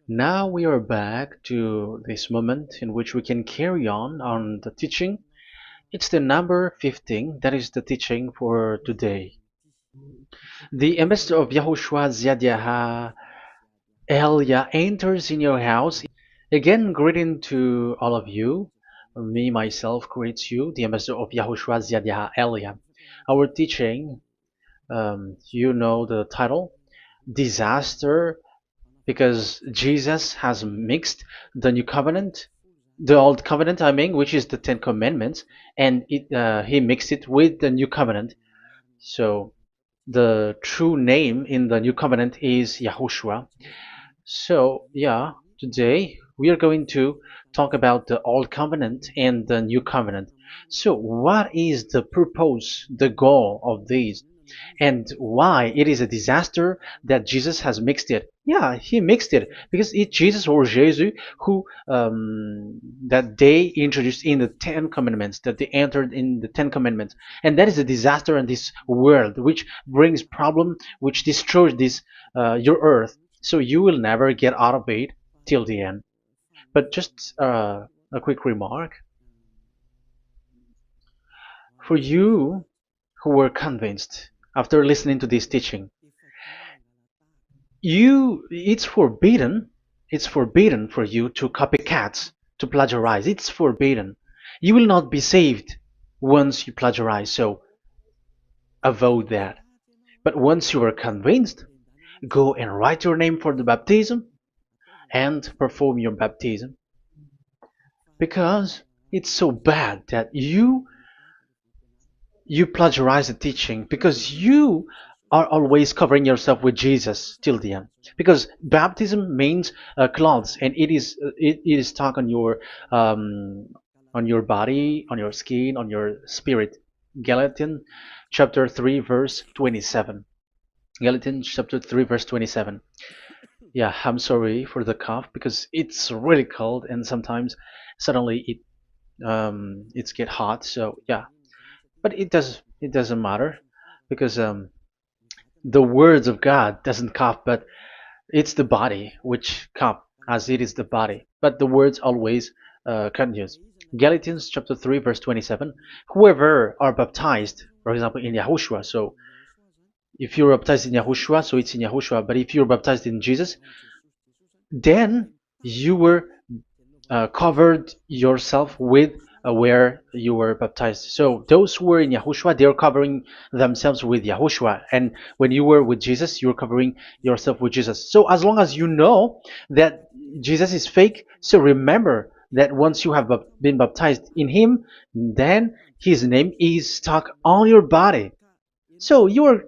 Now we are back to this moment in which we can carry on the teaching. It's the number 15, that is the teaching for today. The ambassador of YAHOSHUAH YAH Elia enters in your house. Again, greeting to all of you. Me, myself, greets you, the ambassador of YAHOSHUAH YAH Elia. Our teaching, you know the title, Disaster, because Jesus has mixed the new covenant, the old covenant, I mean, which is the Ten Commandments, and he mixed it with the new covenant. So the true name in the new covenant is Yahushua. So yeah, today we are going to talk about the old covenant and the new covenant. So what is the purpose, the goal of these? And why it is a disaster that Jesus has mixed it. Yeah, he mixed it because it's Jesus or Jesus who that they introduced in the Ten Commandments, that they entered in the Ten Commandments, and that is a disaster in this world, which brings problem, which destroys this your earth. So you will never get out of it till the end. But just a quick remark for you who were convinced after listening to this teaching. It's forbidden for you to copycat, to plagiarize. It's forbidden. You will not be saved once you plagiarize, so avoid that. But once you are convinced, go and write your name for the baptism and perform your baptism, because it's so bad that you plagiarize the teaching, because you are always covering yourself with Jesus till the end. Because baptism means clothes, and it is stuck on your body, on your skin, on your spirit. Galatians chapter 3 verse 27. Galatians chapter 3 verse 27. Yeah, I'm sorry for the cough because it's really cold and sometimes suddenly it's get hot. So yeah, but it doesn't matter because the words of God doesn't cough, but it's the body which cough, as it is the body. But the words always continues. Galatians chapter 3 verse 27. Whoever are baptized, for example, in Yahushua. So if you're baptized in Yahushua, so it's in Yahushua. But if you're baptized in Jesus, then you were covered yourself with where you were baptized. So those who were in Yahushua, they are covering themselves with Yahushua. And when you were with Jesus, you're covering yourself with Jesus. So as long as you know that Jesus is fake, so remember that once you have been baptized in him, then his name is stuck on your body. So you're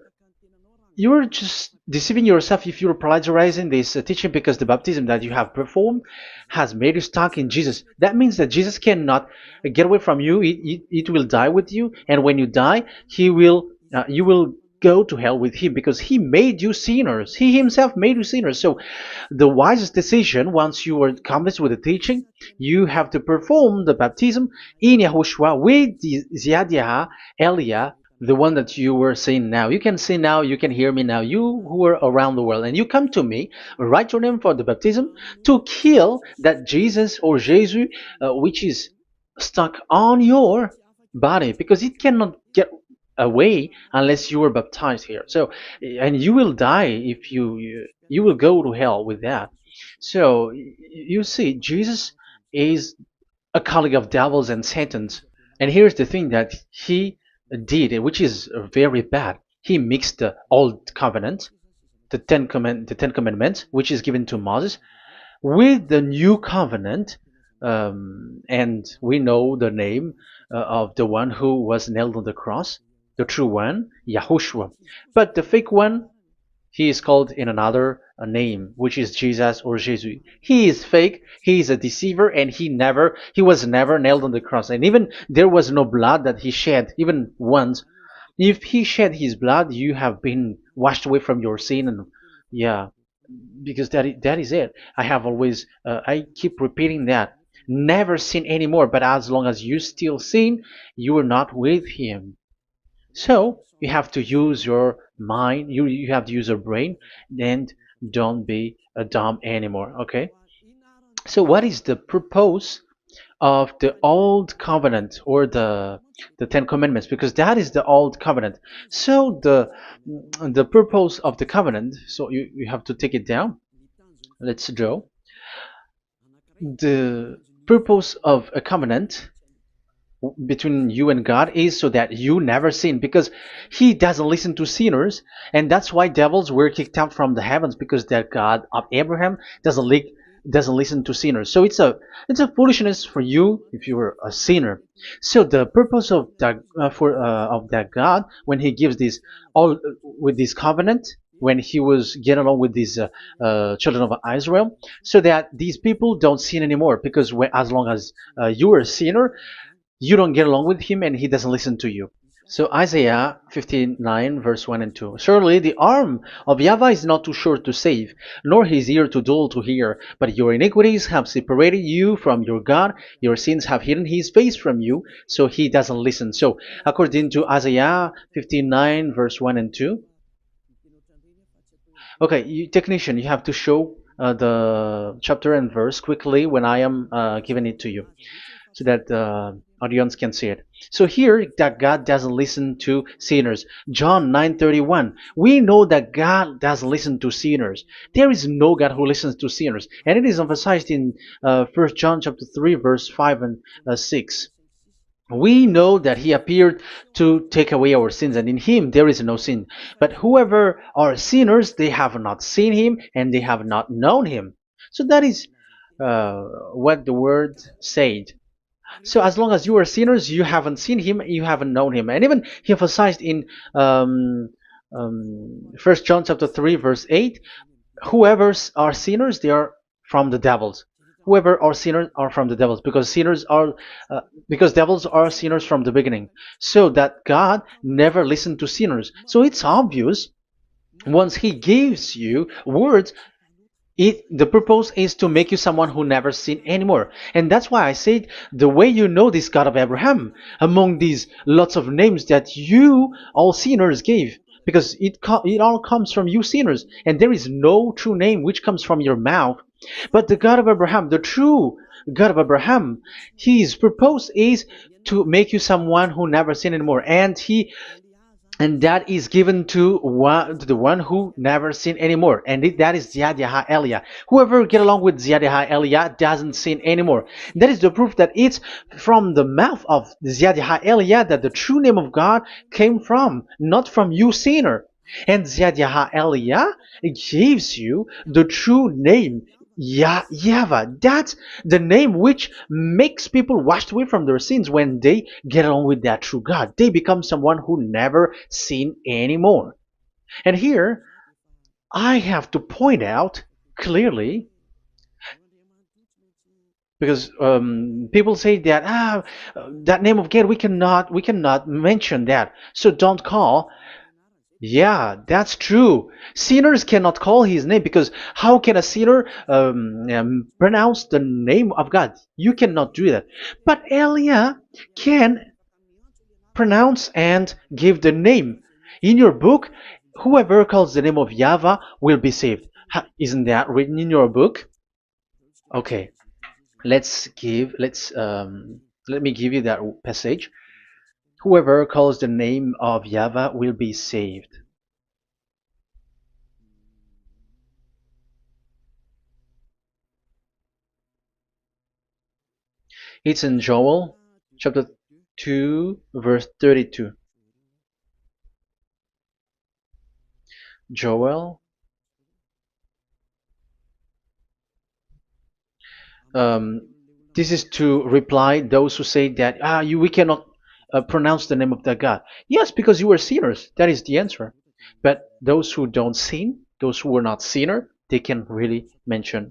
just deceiving yourself if you're plagiarizing this teaching, because the baptism that you have performed has made you stuck in Jesus. That means that Jesus cannot get away from you. It will die with you, and when you die, you will go to hell with him, because he made you sinners. He himself made you sinners. So the wisest decision, once you are convinced with the teaching, you have to perform the baptism in Yahushua with the Ziyadah Elia, the one that you were saying now. You can see now, you can hear me now, you who are around the world, and you come to me, write your name for the baptism to kill that Jesus or Jesus, which is stuck on your body, because it cannot get away unless you are baptized here. So, and you will die if you will go to hell with that. So you see, Jesus is a colleague of devils and Satans. And here's the thing that he did, which is very bad. He mixed the old covenant, the Ten Commandments, which is given to Moses, with the new covenant, and we know the name of the one who was nailed on the cross, the true one, Yahushua. But the fake one, he is called in another name, which is Jesus or Jesus. He is fake. He is a deceiver, and he was never nailed on the cross. And even there was no blood that he shed, even once. If he shed his blood, you have been washed away from your sin, and yeah, because that is it. I have always, I keep repeating that. Never sin anymore. But as long as you still sin, you are not with him. So you have to use your mind, you have to use your brain, and don't be dumb anymore. Okay. So what is the purpose of the old covenant, or the Ten Commandments? Because that is the old covenant. So the purpose of the covenant. So you have to take it down. Let's draw. The purpose of a covenant between you and God is so that you never sin, because he doesn't listen to sinners. And that's why devils were kicked out from the heavens, because the God of Abraham doesn't listen to sinners. So it's a foolishness for you if you were a sinner. So the purpose of that God, when he gives this all with this covenant, when he was getting along with these children of Israel, so that these people don't sin anymore, because as long as you are a sinner, you don't get along with him and he doesn't listen to you. So Isaiah 59 verse 1 and 2. Surely the arm of YAHVAH is not too short to save, nor his ear too dull to hear. But your iniquities have separated you from your God. Your sins have hidden his face from you, so he doesn't listen. So according to Isaiah 59 verse 1 and 2. Okay, technician, you have to show the chapter and verse quickly when I am giving it to you, so that the audience can see it. So here, that God doesn't listen to sinners. John 9:31. We know that God doesn't listen to sinners. There is no God who listens to sinners, and it is emphasized in 1 John chapter 3 verse 5 and 6. We know that he appeared to take away our sins, and in him there is no sin. But whoever are sinners, they have not seen him, and they have not known him. So that is what the word said. So as long as you are sinners, you haven't seen him, you haven't known him. And even he emphasized in 1 John chapter 3 verse 8, whoever are sinners, they are from the devils. Whoever are sinners are from the devils, because because devils are sinners from the beginning. So that God never listened to sinners. So it's obvious, once he gives you words, the purpose is to make you someone who never sin anymore. And that's why I said, the way you know this God of Abraham among these lots of names that you all sinners gave, because it all comes from you sinners, and there is no true name which comes from your mouth. But the God of Abraham, the true God of Abraham, his purpose is to make you someone who never sin anymore. And that is given to the one who never sin anymore, and that is Yah Elia. Whoever get along with Yah Elia doesn't sin anymore. That is the proof that it's from the mouth of Yah Elia that the true name of God came from, not from you sinner. And Yah Elia gives you the true name, YAHVAH. That's the name which makes people washed away from their sins. When they get along with that true God, they become someone who never sin anymore. And here, I have to point out clearly, because people say that that name of God, we cannot mention that, so don't call. Yeah, that's true. Sinners cannot call his name, because how can a sinner pronounce the name of God? You cannot do that. But Elia can pronounce and give the name. In your book, whoever calls the name of YAHVAH will be saved. Isn't that written in your book? Okay, let me give you that passage. Whoever calls the name of YAHVAH will be saved. It's in Joel chapter 2 verse 32. Joel, um, this is to reply those who say that we cannot pronounce the name of that God. Yes, because you are sinners. That is the answer. But those who don't sin, those who are not sinner, they can really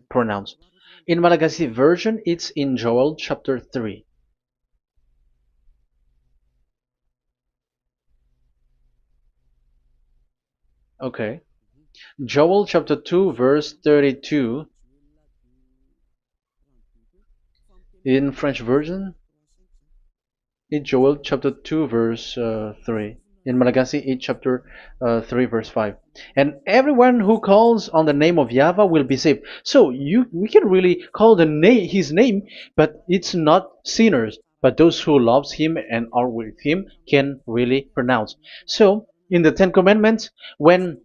pronounce. In Malagasy version, it's in Joel chapter 3. Okay. Joel chapter 2 verse 32. In French version, in Joel chapter 2 verse 3. in Malachi 8 chapter 3 verse 5. And everyone who calls on the name of Yahweh will be saved. So we can really call the name his name, but it's not sinners, but those who loves him and are with him can really pronounce. So in the Ten Commandments, when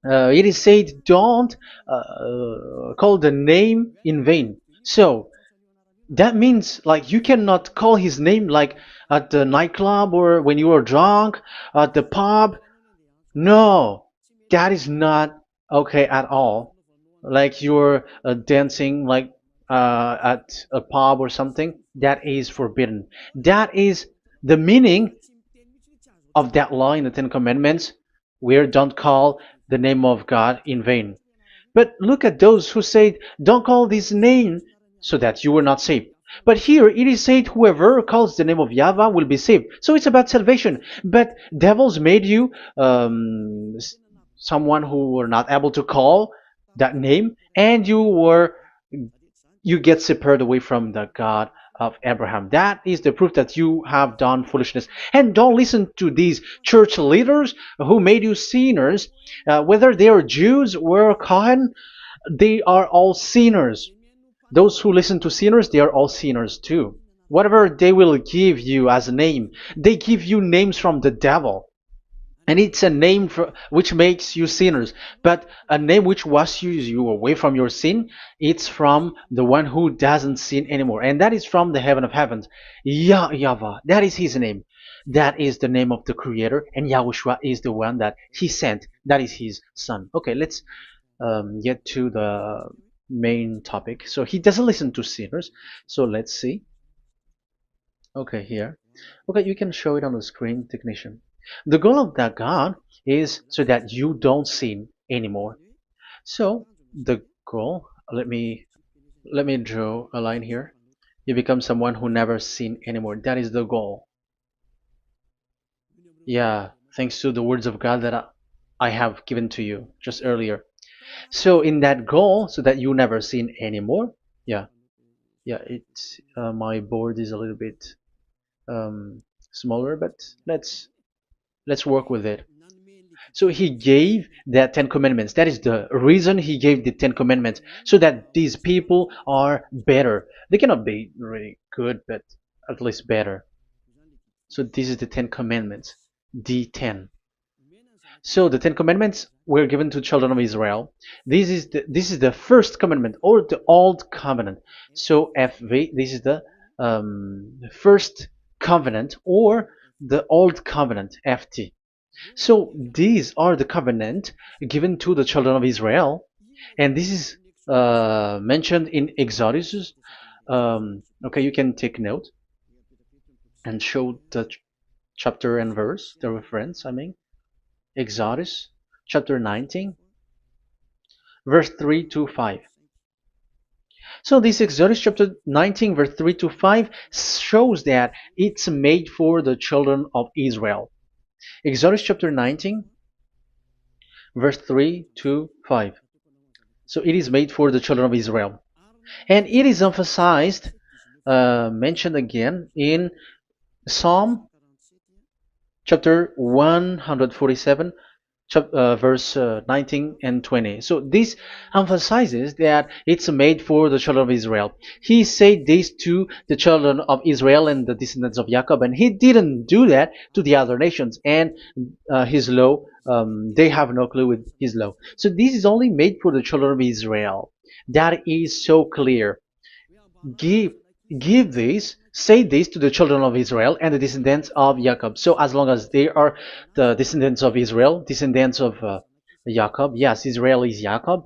it is said, don't call the name in vain. So that means like you cannot call his name like at the nightclub or when you are drunk at the pub. No, that is not okay at all. Like you're dancing like at a pub or something, that is forbidden. That is the meaning of that law in the Ten Commandments, where don't call the name of God in vain. But look at those who say, don't call this name so that you will not saved. But here it is said, whoever calls the name of Yahweh will be saved. So it's about salvation. But devils made you someone who were not able to call that name, and you get separated away from the God of Abraham. That is the proof that you have done foolishness. And don't listen to these church leaders who made you sinners, whether they are Jews or Kohen, they are all sinners. Those who listen to sinners, they are all sinners too. Whatever they will give you as a name, they give you names from the devil. And it's a name for, which makes you sinners. But a name which washes you away from your sin, it's from the one who doesn't sin anymore. And that is from the heaven of heavens. Yahvah, that is his name. That is the name of the Creator. And Yahushua is the one that he sent. That is his son. Okay, let's get to the main topic. So he doesn't listen to sinners. So let's see. Okay, here. Okay, you can show it on the screen, technician. The goal of that God is so that you don't sin anymore. So the goal, let me draw a line here. You become someone who never sin anymore. That is the goal. Yeah, thanks to the words of God that I have given to you just earlier. So in that goal, so that you never sin anymore. Yeah, yeah. It's my board is a little bit smaller, but let's work with it. So he gave the Ten Commandments. That is the reason he gave the Ten Commandments, so that these people are better. They cannot be really good, but at least better. So this is the Ten Commandments, the ten. So the Ten Commandments were given to children of Israel. This is the first commandment or the old covenant. So FV, this is the first covenant or the old covenant FT. So these are the covenant given to the children of Israel, and this is mentioned in Exodus. Okay, you can take note and show the chapter and verse, the reference. I mean, Exodus chapter 19, verse 3 to 5. So this Exodus chapter 19, verse 3 to 5 shows that it's made for the children of Israel. Exodus chapter 19, verse 3 to 5. So it is made for the children of Israel. And it is emphasized, mentioned again in Psalm chapter 147, verse 19 and 20. So this emphasizes that it's made for the children of Israel. He said this to the children of Israel and the descendants of Jacob, and he didn't do that to the other nations. And his law, they have no clue with his law. So this is only made for the children of Israel. That is so clear. Give give this, say this to the children of Israel and the descendants of Jacob. So as long as they are the descendants of Israel, descendants of Jacob, yes, Israel is Jacob.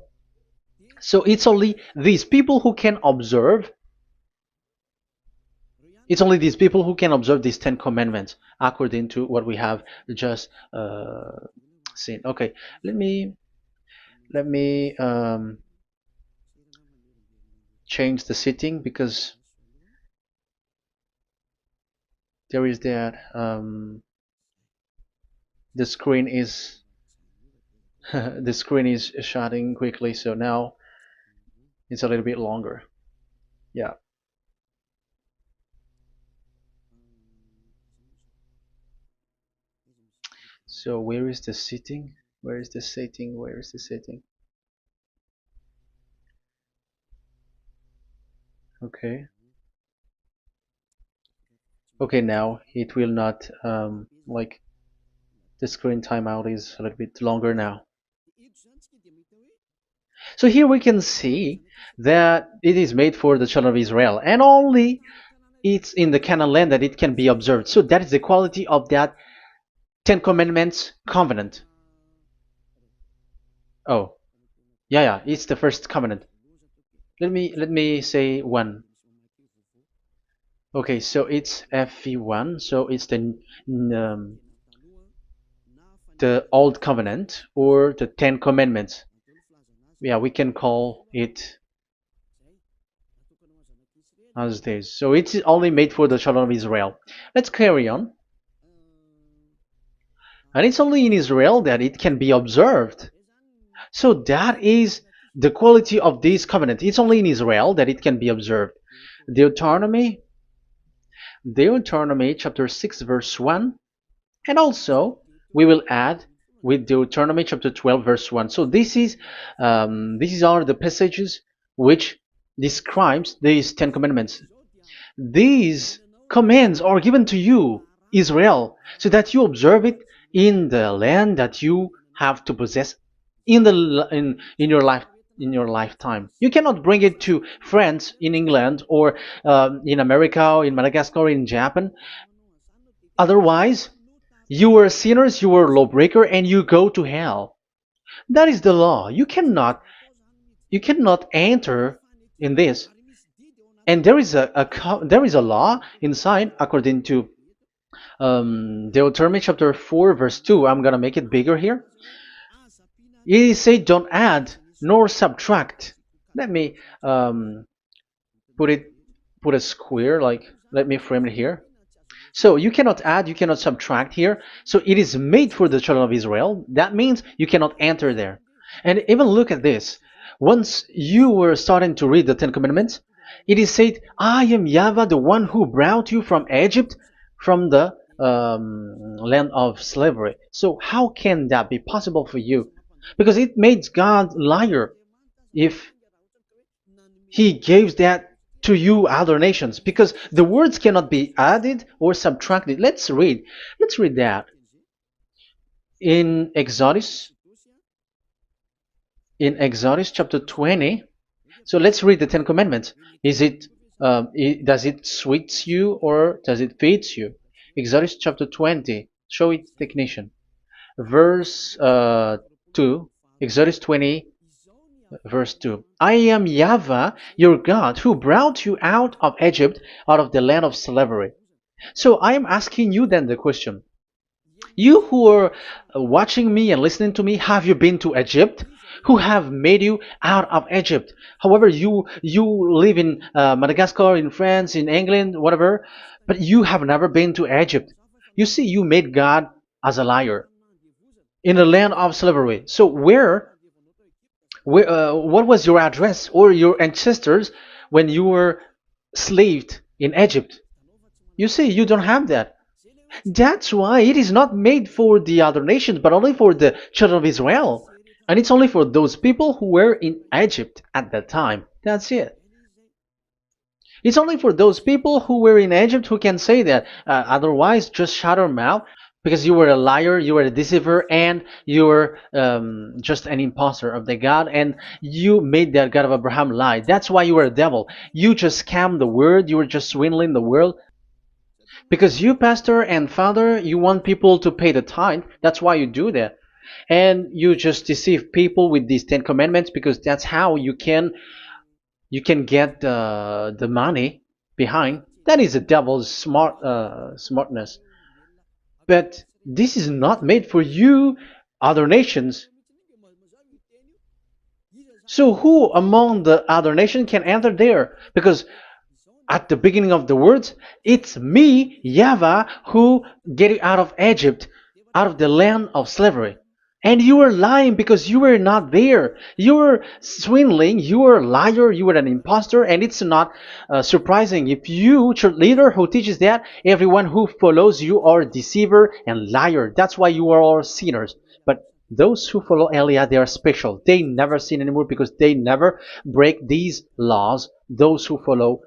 So it's only these people who can observe. It's only these people who can observe these Ten Commandments according to what we have just seen. Okay, let me change the setting because there is that the screen is the screen is shutting quickly, so now it's a little bit longer. Yeah. So where is the sitting? Where is the sitting? Where is the sitting? Okay. Okay, now it will not like the screen timeout is a little bit longer now. So here we can see that it is made for the children of Israel, and only it's in the Canaan land that it can be observed. So that is the quality of that Ten Commandments covenant. Oh, yeah, it's the first covenant. Let me say one. Okay, so it's FV1, so it's the old covenant or the Ten Commandments. Yeah, we can call it as this. So it's only made for the children of Israel. Let's carry on. And it's only in Israel that it can be observed. So that is the quality of this covenant. It's only in Israel that it can be observed. Deuteronomy, Deuteronomy chapter 6 verse 1, and also we will add with Deuteronomy chapter 12 verse 1. So these are the passages which describes these 10 commandments. These commands are given to you, Israel, so that you observe it in the land that you have to possess in your lifetime. You cannot bring it to France, in England, or in America, or in Madagascar, or in Japan. Otherwise, you were sinners, you were lawbreaker, and you go to hell. That is the law. You cannot enter in this. And there is a law inside according to Deuteronomy chapter 4 verse 2. I'm gonna make it bigger here. It says don't add nor subtract. Let me put a square, like, let me frame it here. So you cannot add, you cannot subtract here. So it is made for the children of Israel. That means you cannot enter there. And even look at this. Once you were starting to read the Ten Commandments, it is said, I am YAHVAH, the one who brought you from Egypt, from the land of slavery. So how can that be possible for you? Because it makes God liar if he gives that to you other nations, because the words cannot be added or subtracted. Let's read that in Exodus chapter 20. So let's read the Ten Commandments. Does it sweets you or does it feeds you? Exodus chapter 20. Show it, technician. Verse 2. Exodus 20 verse 2. I am YAHVAH, your God, who brought you out of Egypt, out of the land of slavery. So I am asking you then the question. You who are watching me and listening to me, have you been to Egypt? Who have made you out of Egypt? However, you live in Madagascar, in France, in England, whatever, but you have never been to Egypt. You see, you made God as a liar in the land of slavery. So what was your address or your ancestors when you were slaved in Egypt? You see, you don't have that. That's why it is not made for the other nations, but only for the children of Israel. And it's only for those people who were in Egypt at that time. That's it. It's only for those people who were in Egypt who can say that. Otherwise, just shut your mouth, because you were a liar, you were a deceiver, and you were just an imposter of the God, and you made that God of Abraham lie. That's why you were a devil. You just scammed the word, you were just swindling the world. Because you, pastor and father, you want people to pay the tithe. That's why you do that. And you just deceive people with these 10 commandments, because that's how you can get the money behind. That is the devil's smartness. But this is not made for you, other nations. So who among the other nations can enter there? Because at the beginning of the words, it's me, YAHVAH, who get you out of Egypt, out of the land of slavery. And you were lying because you were not there. You were swindling. You were a liar. You were an imposter. And it's not surprising if you, church leader who teaches that, everyone who follows you are deceiver and liar. That's why you are all sinners. But those who follow Elia, they are special. They never sin anymore because they never break these laws. Those who follow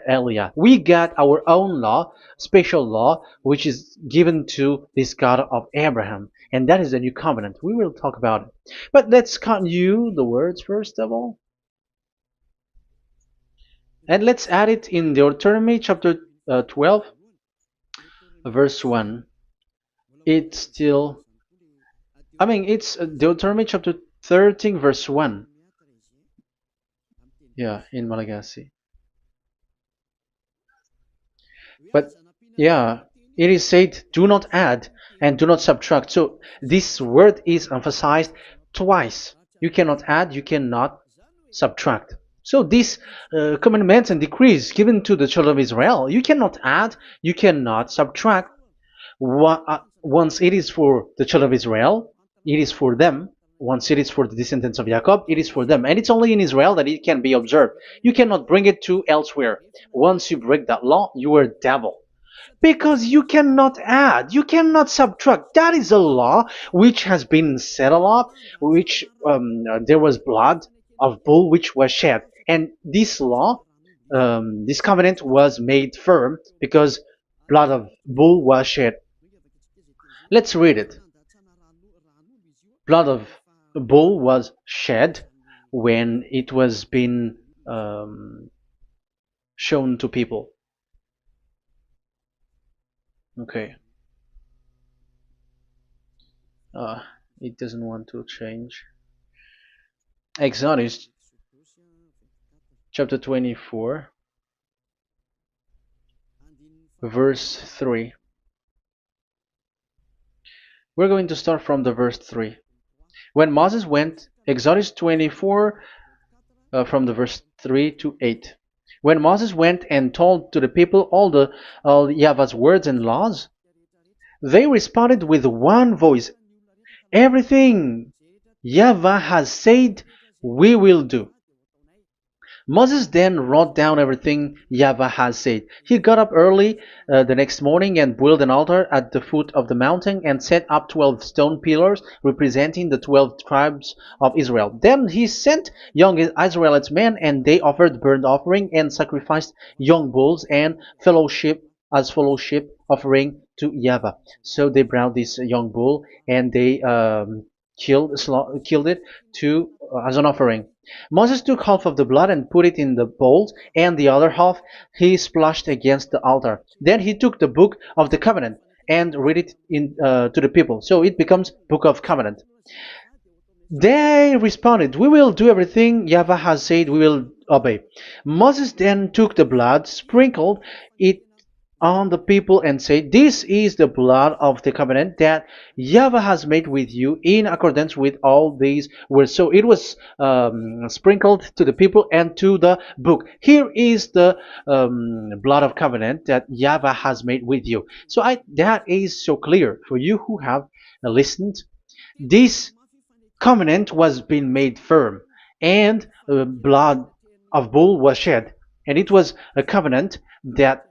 Elia. We got our own law, special law, which is given to this God of Abraham. And that is the new covenant. We will talk about it. But let's continue the words first of all. And let's add it in Deuteronomy chapter 12, verse 1. It's still, it's Deuteronomy chapter 13, verse 1. Yeah, in Malagasy. But yeah, it is said, do not add and do not subtract. So this word is emphasized twice. You cannot add, you cannot subtract. So these commandments and decrees given to the children of Israel, you cannot add, you cannot subtract. Once it is for the children of Israel, it is for them. Once it is for the descendants of Jacob, it is for them. And it's only in Israel that it can be observed. You cannot bring it to elsewhere. Once you break that law, you are a devil. Because you cannot add, you cannot subtract. That is a law which has been settled up, which there was blood of bull which was shed. And this law, this covenant was made firm because blood of bull was shed. Let's read it. Blood of bull was shed when it was been shown to people. Okay. It doesn't want to change. Exodus chapter 24, verse 3. We're going to start from the verse 3. When Moses went, Exodus 24, from the verse 3 to 8. When Moses went and told to the people all Yahvah's words and laws, they responded with one voice, everything Yahvah has said, we will do. Moses then wrote down everything Yahvah has said. He got up early the next morning and built an altar at the foot of the mountain and set up 12 stone pillars representing the 12 tribes of Israel. Then he sent young Israelite men, and they offered burnt offering and sacrificed young bulls and fellowship offering to Yahvah. So they brought this young bull and they killed it as an offering. Moses took half of the blood and put it in the bowls, and the other half he splashed against the altar. Then he took the book of the covenant and read it to the people. So it becomes book of covenant. They responded, we will do everything Yahvah has said, we will obey. Moses then took the blood, sprinkled it on the people, and said, this is the blood of the covenant that Yahvah has made with you in accordance with all these words. So it was sprinkled to the people and to the book. Here is the blood of covenant that Yahvah has made with you. So that is so clear for you who have listened. This covenant was being made firm, and blood of bull was shed. And it was a covenant that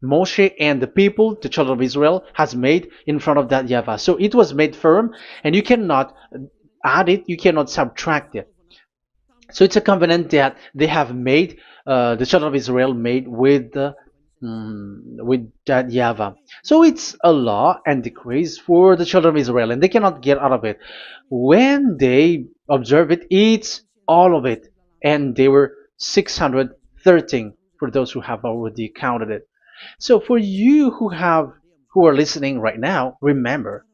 Moshe and the people, the children of Israel, has made in front of that Yahvah. So it was made firm, and you cannot add it, you cannot subtract it. So it's a covenant that they have made, the children of Israel made with that Yahvah. So it's a law and decrees for the children of Israel, and they cannot get out of it. When they observe it, it's all of it, and they were 613 for those who have already counted it. So for you who are listening right now, remember,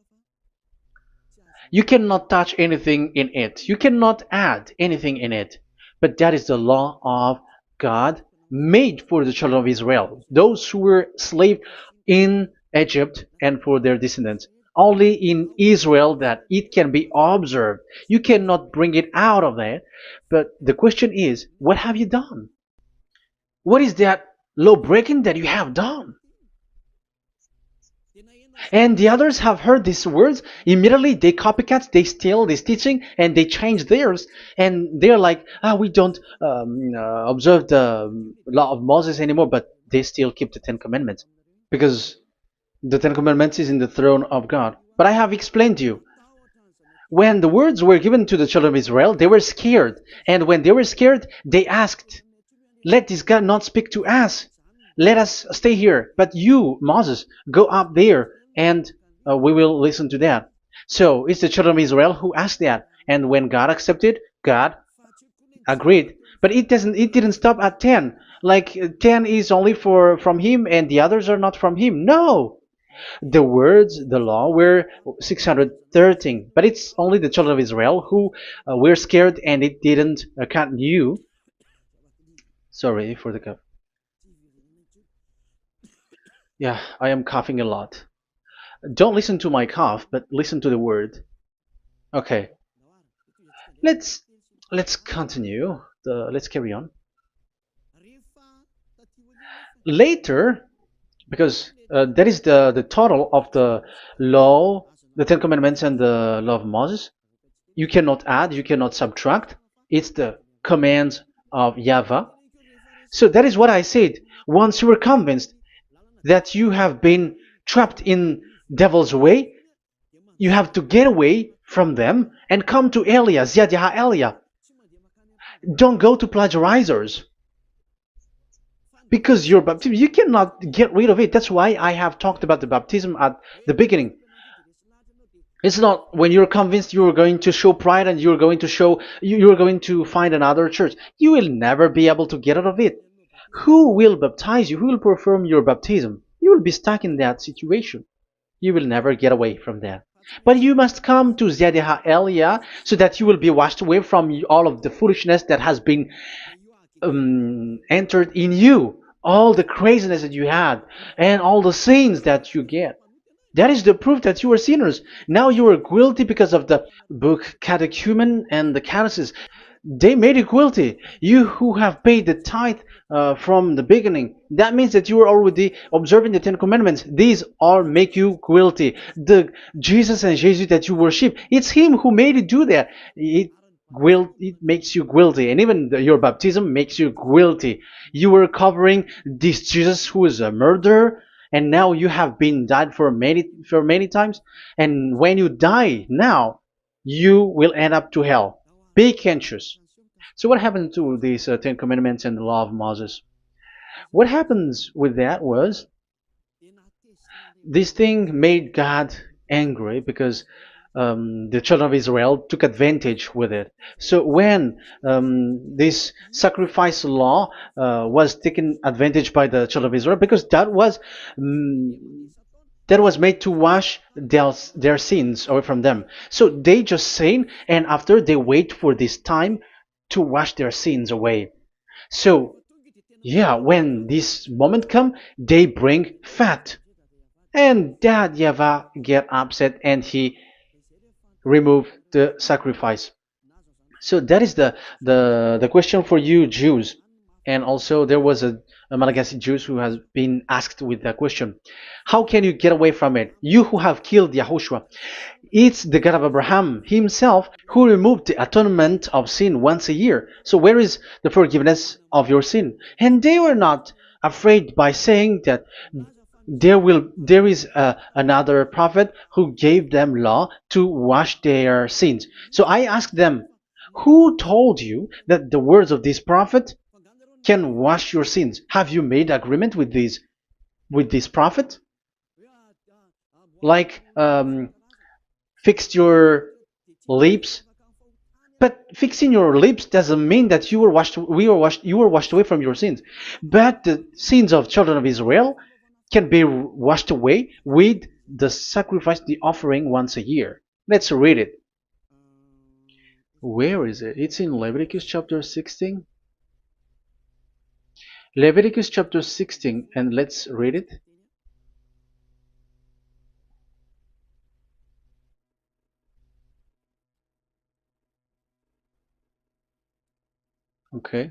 you cannot touch anything in it. You cannot add anything in it. But that is the law of God made for the children of Israel, those who were slaves in Egypt and for their descendants. Only in Israel that it can be observed. You cannot bring it out of there. But the question is, what have you done? What is that law breaking that you have done? And the others have heard these words. Immediately they copycats, they steal this teaching, and they change theirs. And they're like, we don't observe the law of Moses anymore, but they still keep the Ten Commandments because the Ten Commandments is in the throne of God. But I have explained to you, when the words were given to the children of Israel, they were scared. And when they were scared, they asked, let this God not speak to us. Let us stay here. But you, Moses, go up there and we will listen to that. So it's the children of Israel who asked that. And when God accepted, God agreed. But it didn't stop at 10. Like 10 is only for from him and the others are not from him. No. The words, the law were 613. But it's only the children of Israel who were scared and it didn't continue. Sorry for the cough. Yeah, I am coughing a lot. Don't listen to my cough, but listen to the word. Okay, let's let's continue. Let's carry on. Later, because that is the total of the law, the Ten Commandments, and the law of Moses. You cannot add, you cannot subtract. It's the commands of YAHVAH. So that is what I said. Once you were convinced that you have been trapped in devil's way, you have to get away from them and come to Elia, Ziadiha Elia. Don't go to plagiarizers because your baptism, you cannot get rid of it. That's why I have talked about the baptism at the beginning. It's not when you're convinced you're going to show pride and you're going to show you're going to find another church. You will never be able to get out of it. Who will baptize you? Who will perform your baptism? You will be stuck in that situation. You will never get away from that. But you must come to Ziadiha Elia so that you will be washed away from all of the foolishness that has been entered in you, all the craziness that you had, and all the sins that you get. That is the proof that you are sinners. Now you are guilty because of the book catechumen and the catechism. They made you guilty. You who have paid the tithe from the beginning. That means that you are already observing the Ten Commandments. These all make you guilty. The Jesus and Jesus that you worship, it's Him who made you do that. It makes you guilty, and even your baptism makes you guilty. You were covering this Jesus who is a murderer, and now you have been died for many times. And when you die now, you will end up to hell. Be conscious. So what happened to these Ten Commandments and the law of Moses? What happens with that was this thing made God angry because the children of Israel took advantage with it. So when this sacrifice law was taken advantage by the children of Israel, because that was made to wash their sins away from them. So they just sin, and after they wait for this time to wash their sins away. So yeah, when this moment come, they bring fat, and Dad Yava get upset and he remove the sacrifice. So that is the question for you Jews. And also there was a Malagasy Jews who has been asked with that question. How can you get away from it? You who have killed YAHOSHUAH. It's the God of Abraham himself who removed the atonement of sin once a year. So where is the forgiveness of your sin? And they were not afraid by saying that there is another prophet who gave them law to wash their sins. So I asked them, who told you that the words of this prophet can wash your sins? Have you made agreement with this prophet? Like fixed your lips, but fixing your lips doesn't mean that you were washed away from your sins. But the sins of children of Israel can be washed away with the sacrifice, the offering once a year. Let's read it. Where is it? It's in Leviticus chapter 16. Leviticus chapter 16, and let's read it. Okay.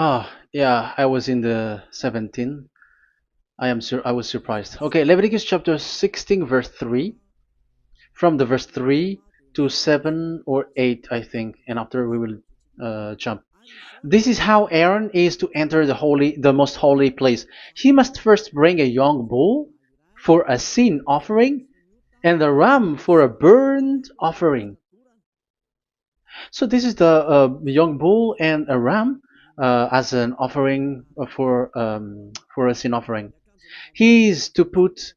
Ah, yeah, I was in the 17. I was surprised. Okay, Leviticus chapter 16 verse 3, from the verse 3 to 7 or 8, I think, and after we will jump. This is how Aaron is to enter the most holy place. He must first bring a young bull for a sin offering and a ram for a burnt offering. So this is the young bull and a ram as an offering for a sin offering. He is to put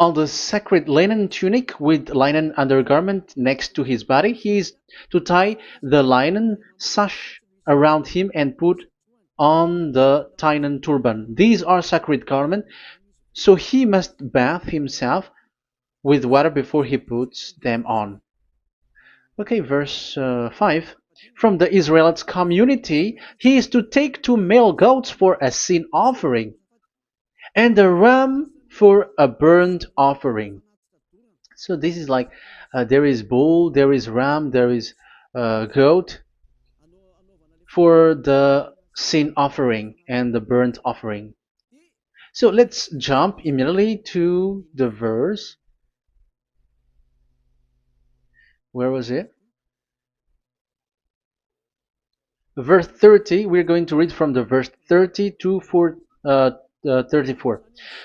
on the sacred linen tunic with linen undergarment next to his body. He is to tie the linen sash around him and put on the linen turban. These are sacred garments, so he must bathe himself with water before he puts them on. Okay, verse 5. From the Israelites community, he is to take two male goats for a sin offering and a ram for a burnt offering. So this is like there is bull, there is ram, there is goat for the sin offering and the burnt offering. So let's jump immediately to the verse. Where was it? Verse 30. We're going to read from the verse 30 to 34.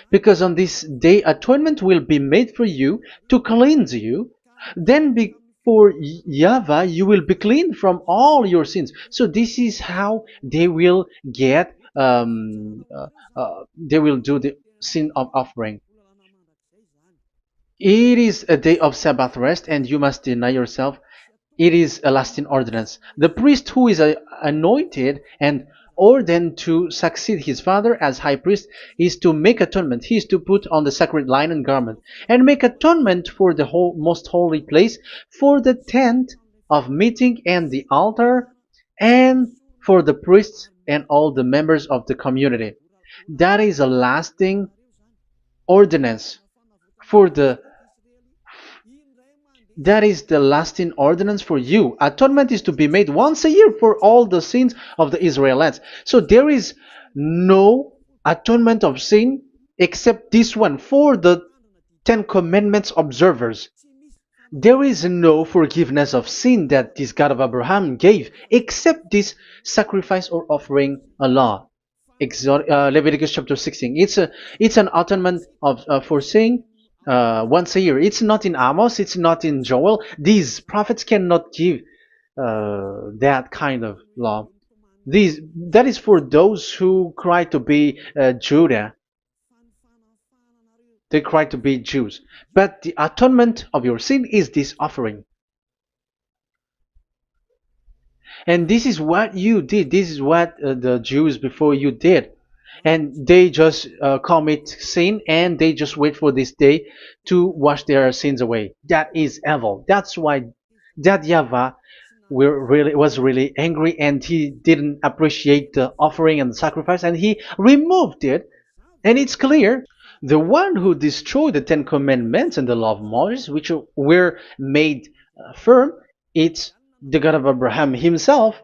Because on this day atonement will be made for you to cleanse you. Then before YAHVAH you will be clean from all your sins. So this is how they will get they will do the sin of offering. It is a day of Sabbath rest, and you must deny yourself. It is a lasting ordinance. The priest who is anointed and ordained to succeed his father as high priest is to make atonement. He is to put on the sacred linen garment and make atonement for the most holy place, for the tent of meeting and the altar, and for the priests and all the members of the community. That is a lasting ordinance for the that is the lasting ordinance for you. Atonement is to be made once a year for all the sins of the Israelites. So there is no atonement of sin except this one for the Ten Commandments observers. There is no forgiveness of sin that this God of Abraham gave except this sacrifice or offering a law. Leviticus chapter 16. It's an atonement of for sin once a year. It's not in Amos. It's not in Joel. These prophets cannot give that kind of law. That is for those who cry to be Judah. They cry to be Jews. But the atonement of your sin is this offering. And this is what you did. This is what the Jews before you did. And they just commit sin and they just wait for this day to wash their sins away. That is evil. That's why that YAHVAH was really angry and he didn't appreciate the offering and the sacrifice and he removed it. And it's clear the one who destroyed the Ten Commandments and the law of Moses, which were made firm, it's the God of Abraham himself.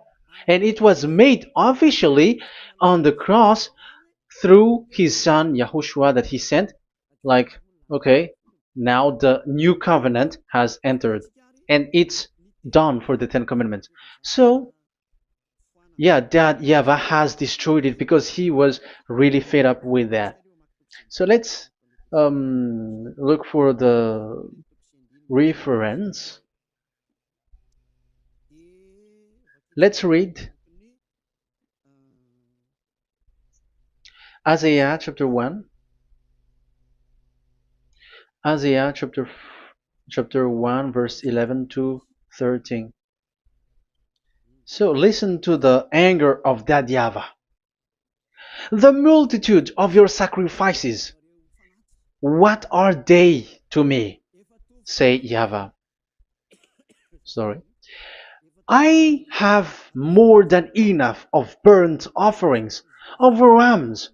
And it was made officially on the cross through his son YAHOSHUAH that he sent. Like, okay, now the new covenant has entered and it's done for the Ten Commandments. So, yeah, that YAHVAH has destroyed it because he was really fed up with that. So let's look for the reference. Let's read Isaiah chapter 1. Isaiah chapter 1 verse 11 to 13. So listen to the anger of that YAHVAH. The multitude of your sacrifices, what are they to me? Say YAHVAH. Sorry. I have more than enough of burnt offerings, of rams,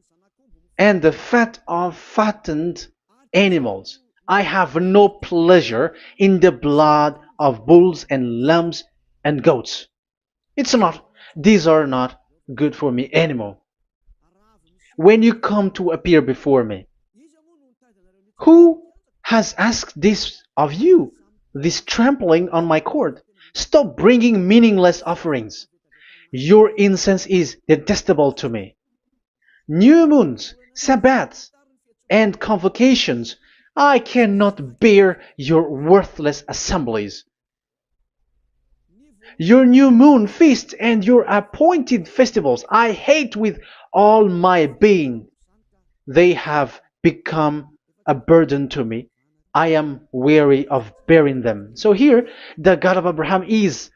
and the fat of fattened animals. I have no pleasure in the blood of bulls and lambs and goats. These are not good for me anymore. When you come to appear before me, who has asked this of you? This trampling on my court. Stop bringing meaningless offerings. Your incense is detestable to me. New moons, Sabbaths, and convocations. I cannot bear your worthless assemblies. Your new moon feasts and your appointed festivals I hate with all my being. They have become a burden to me. I am weary of bearing them. So here, the God of Abraham is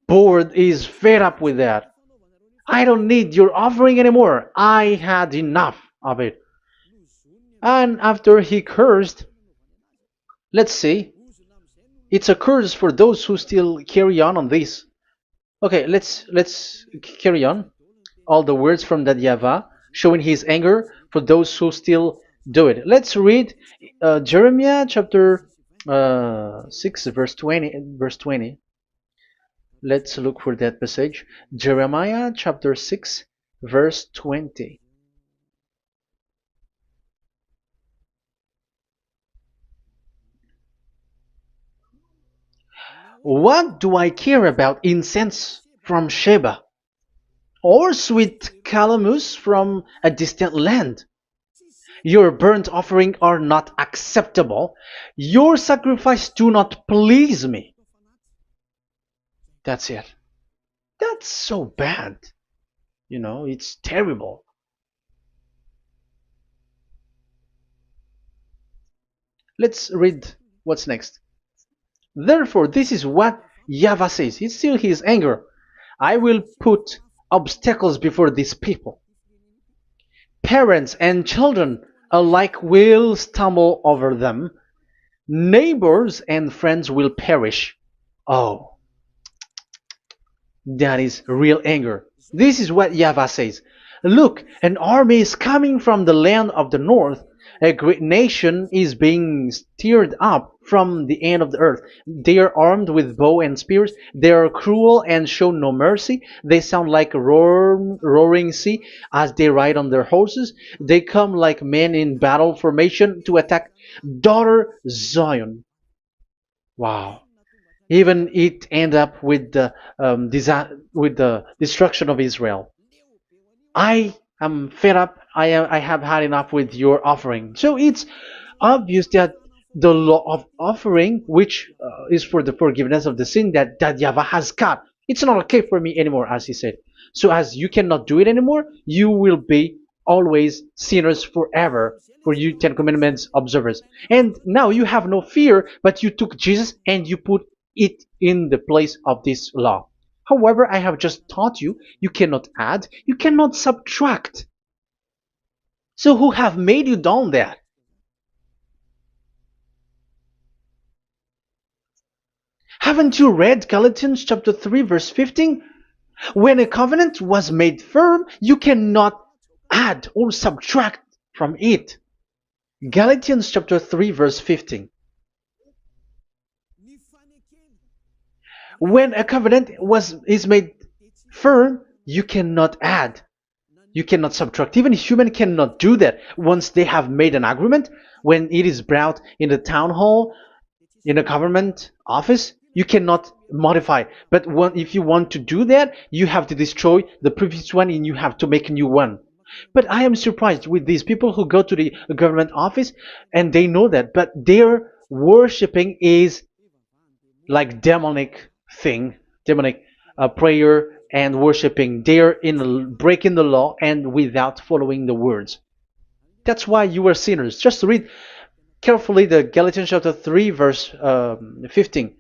bored, is fed up with that. I don't need your offering anymore. I had enough of it. And after he cursed, let's see, it's a curse for those who still carry on this. Okay, let's carry on. All the words from that YAHVAH showing his anger for those who still do it. Let's read Jeremiah chapter 6 verse 20 verse 20. Let's look for that passage. Jeremiah chapter 6 verse 20. What do I care about incense from Sheba, or sweet calamus from a distant land? Your burnt offering are not acceptable. Your sacrifice do not please me. That's it. That's so bad. It's terrible. Let's read what's next. Therefore, this is what YAHVAH says. It's still his anger. I will put obstacles before these people. Parents and children alike will stumble over them. Neighbors and friends will perish. Oh, that is real anger. This is what YAHVAH says. Look, an army is coming from the land of the north. A great nation is being stirred up from the end of the earth. They are armed with bow and spears. They are cruel and show no mercy. They sound like a roaring sea as they ride on their horses. They come like men in battle formation to attack daughter Zion. Wow. Even it end up with the with the destruction of Israel. I am fed up. I have had enough with your offering. So it's obvious that the law of offering, which is for the forgiveness of the sin that YAHVAH has got, it's not okay for me anymore, as he said. So as you cannot do it anymore, you will be always sinners forever for you Ten Commandments observers. And now you have no fear, but you took Jesus and you put it in the place of this law. However, I have just taught you, you cannot add, you cannot subtract. So who have made you done that? Haven't you read Galatians chapter 3 verse 15? When a covenant was made firm, you cannot add or subtract from it. Galatians chapter 3 verse 15. When a covenant is made firm, you cannot add. You cannot subtract. Even human cannot do that. Once they have made an agreement, when it is brought in the town hall, in a government office, you cannot modify. But if you want to do that, you have to destroy the previous one and you have to make a new one. But I am surprised with these people who go to the government office and they know that, but their worshipping is like demonic thing, demonic prayer and worshipping. They're in breaking the law and without following the words. That's why you are sinners. Just read carefully the Galatians chapter 3 verse 15.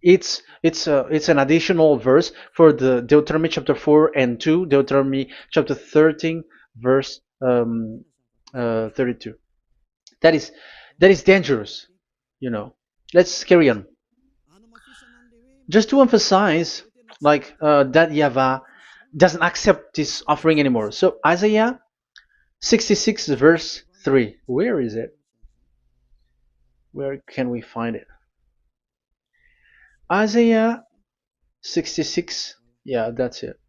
It's an additional verse for the Deuteronomy chapter 4 and 2, Deuteronomy chapter 13 verse 32. That is dangerous, you know. Let's carry on. Just to emphasize, like that YAHVAH doesn't accept this offering anymore. So Isaiah 66 verse 3. Where is it? Where can we find it? Isaiah 66. Yeah, that's it.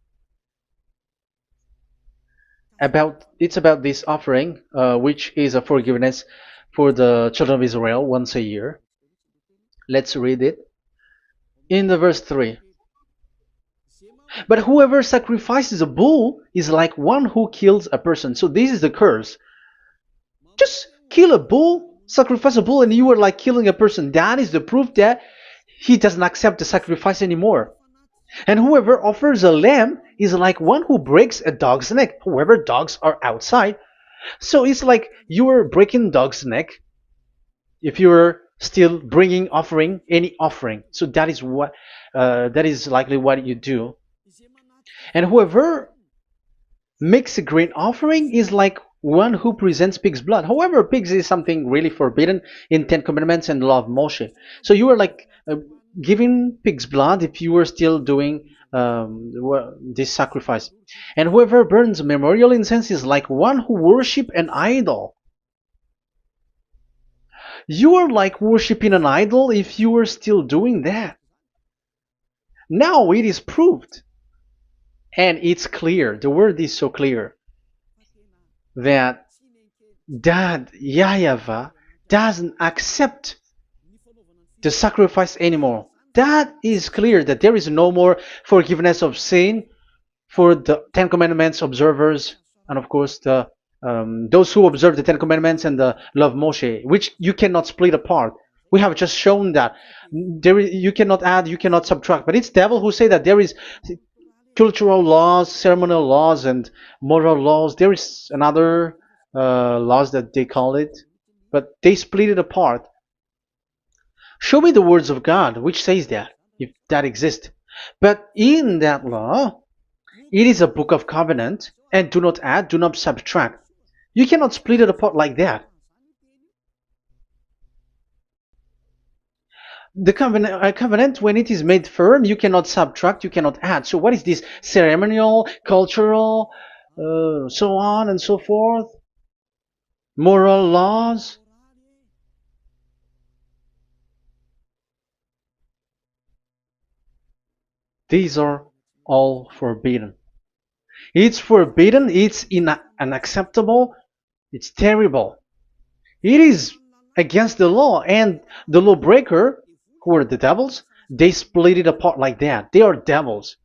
About this offering, which is a forgiveness for the children of Israel once a year. Let's read it in the verse 3. But whoever sacrifices a bull is like one who kills a person. So this is the curse. Just kill a bull, sacrifice a bull, and you are like killing a person. That is the proof that he doesn't accept the sacrifice anymore. And whoever offers a lamb is like one who breaks a dog's neck. However, dogs are outside. So it's like you are breaking dog's neck if you're still bringing offering any offering. So that is likely what you do. And whoever makes a grain offering is like one who presents pig's blood. However, pigs is something really forbidden in Ten Commandments and the law of Moshe. So you are like giving pig's blood if you were still doing this sacrifice. And whoever burns memorial incense is like one who worship an idol. You are like worshiping an idol if you are still doing that. Now it is proved, and it's clear. The word is so clear that YAHVAH doesn't accept the sacrifice anymore. That is clear that there is no more forgiveness of sin for the Ten Commandments observers, and of course the those who observe the Ten Commandments and the law of Moshe, which you cannot split apart. We have just shown that you cannot add, you cannot subtract. But it's devil who say that there is cultural laws, ceremonial laws, and moral laws. There is another laws that they call it, but they split it apart. Show me the words of God which says that, if that exists. But in that law, it is a book of covenant, and do not add, do not subtract. You cannot split it apart like that. The covenant, when it is made firm, you cannot subtract, you cannot add. So what is this ceremonial, cultural, so on and so forth? Moral laws? These are all forbidden. It's forbidden, it's unacceptable, it's terrible. It is against the law, and the lawbreaker, who are the devils, they split it apart like that. They are devils.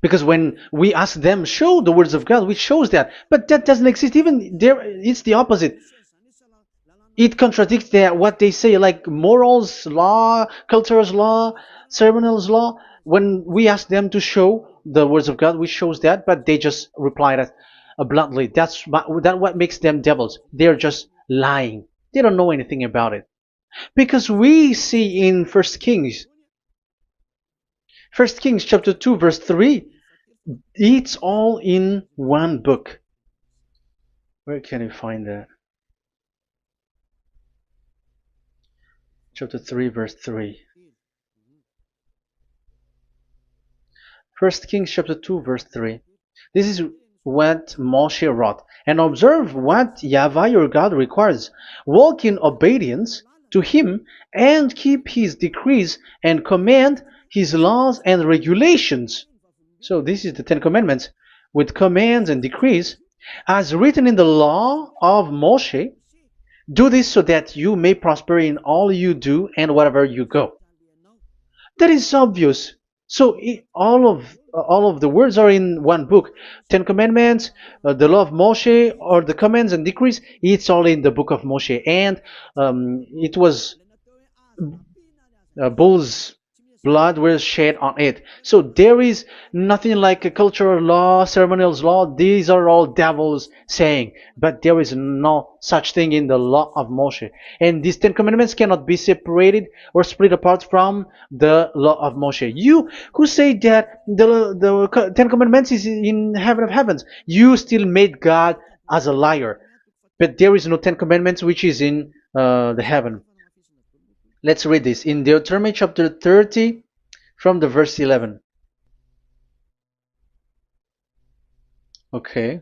Because when we ask them, show the words of God, which shows that, but that doesn't exist. Even there, it's the opposite. It contradicts what they say, like morals law, cultural law, ceremonial law. When we ask them to show the words of God, which shows that, but they just reply that bluntly. That's what makes them devils. They're just lying. They don't know anything about it. Because we see in First Kings chapter 2 verse 3, it's all in one book. Where can you find that? Chapter 3 verse 3. First Kings chapter 2 verse 3. This is what Moshe wrote. And observe what YAHVAH your God requires. Walk in obedience to him and keep his decrees and command his laws and regulations. So this is the Ten Commandments with commands and decrees as written in the law of Moshe. Do this so that you may prosper in all you do and wherever you go. That is obvious. So all of the words are in one book. Ten Commandments, the law of Moshe, or the commands and decrees. It's all in the book of Moshe, and it was bull's blood was shed on it. So there is nothing like a cultural law, ceremonial law. These are all devils saying, but there is no such thing in the law of Moshe. And these Ten Commandments cannot be separated or split apart from the law of Moshe. You who say that the Ten Commandments is in heaven of heavens, you still made God as a liar. But there is no Ten Commandments which is in the heaven. Let's read this in Deuteronomy chapter 30 from the verse 11. Okay.